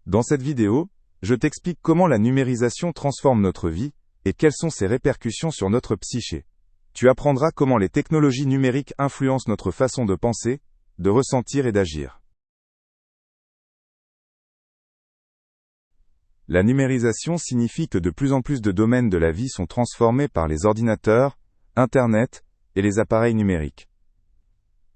Dans cette vidéo, je t'explique comment la numérisation transforme notre vie et quelles sont ses répercussions sur notre psyché. Tu apprendras comment les technologies numériques influencent notre façon de penser, de ressentir et d'agir. La numérisation signifie que de plus en plus de domaines de la vie sont transformés par les ordinateurs, Internet et les appareils numériques.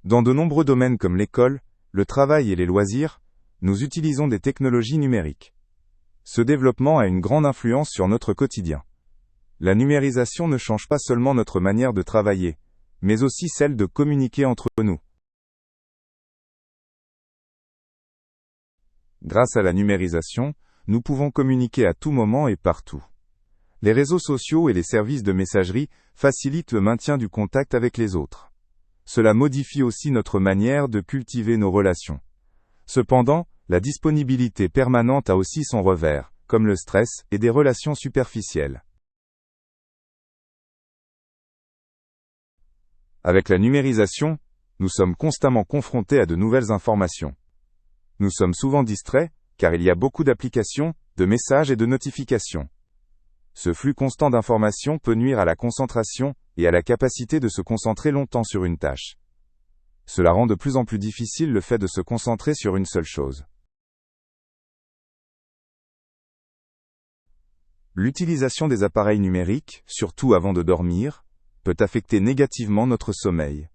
Dans de nombreux domaines comme l'école, le travail et les loisirs, nous utilisons des technologies numériques. Ce développement a une grande influence sur notre quotidien. La numérisation ne change pas seulement notre manière de travailler, mais aussi celle de communiquer entre nous. Grâce à la numérisation, nous pouvons communiquer à tout moment et partout. Les réseaux sociaux et les services de messagerie facilitent le maintien du contact avec les autres. Cela modifie aussi notre manière de cultiver nos relations. Cependant, la disponibilité permanente a aussi son revers, comme le stress et des relations superficielles. Avec la numérisation, nous sommes constamment confrontés à de nouvelles informations. Nous sommes souvent distraits, car il y a beaucoup d'applications, de messages et de notifications. Ce flux constant d'informations peut nuire à la concentration et à la capacité de se concentrer longtemps sur une tâche. Cela rend de plus en plus difficile le fait de se concentrer sur une seule chose. L'utilisation des appareils numériques, surtout avant de dormir, peut affecter négativement notre sommeil.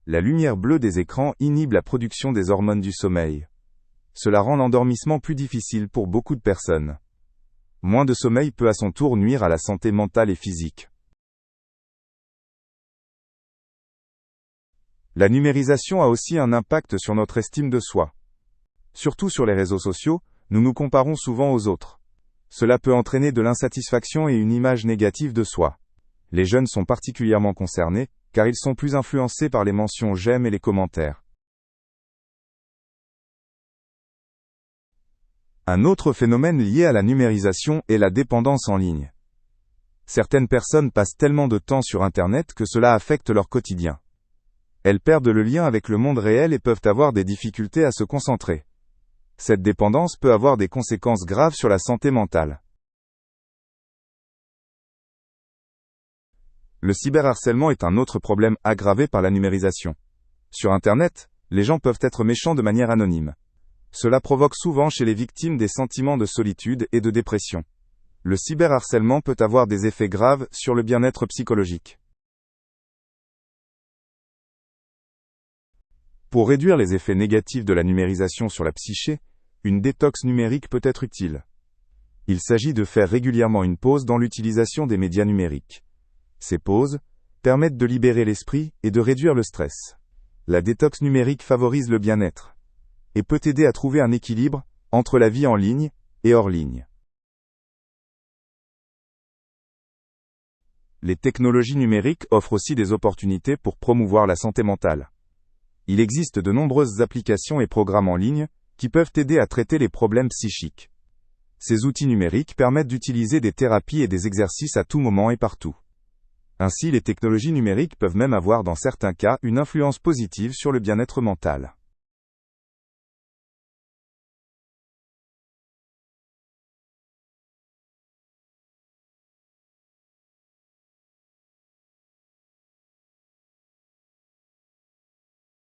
La lumière bleue des écrans inhibe la production des hormones du sommeil. Cela rend l'endormissement plus difficile pour beaucoup de personnes. Moins de sommeil peut à son tour nuire à la santé mentale et physique. La numérisation a aussi un impact sur notre estime de soi. Surtout sur les réseaux sociaux, nous nous comparons souvent aux autres. Cela peut entraîner de l'insatisfaction et une image négative de soi. Les jeunes sont particulièrement concernés, car ils sont plus influencés par les mentions j'aime et les commentaires. Un autre phénomène lié à la numérisation est la dépendance en ligne. Certaines personnes passent tellement de temps sur Internet que cela affecte leur quotidien. Elles perdent le lien avec le monde réel et peuvent avoir des difficultés à se concentrer. Cette dépendance peut avoir des conséquences graves sur la santé mentale. Le cyberharcèlement est un autre problème aggravé par la numérisation. Sur Internet, les gens peuvent être méchants de manière anonyme. Cela provoque souvent chez les victimes des sentiments de solitude et de dépression. Le cyberharcèlement peut avoir des effets graves sur le bien-être psychologique. Pour réduire les effets négatifs de la numérisation sur la psyché, une détox numérique peut être utile. Il s'agit de faire régulièrement une pause dans l'utilisation des médias numériques. Ces pauses permettent de libérer l'esprit et de réduire le stress. La détox numérique favorise le bien-être et peut aider à trouver un équilibre entre la vie en ligne et hors ligne. Les technologies numériques offrent aussi des opportunités pour promouvoir la santé mentale. Il existe de nombreuses applications et programmes en ligne qui peuvent aider à traiter les problèmes psychiques. Ces outils numériques permettent d'utiliser des thérapies et des exercices à tout moment et partout. Ainsi, les technologies numériques peuvent même avoir dans certains cas une influence positive sur le bien-être mental.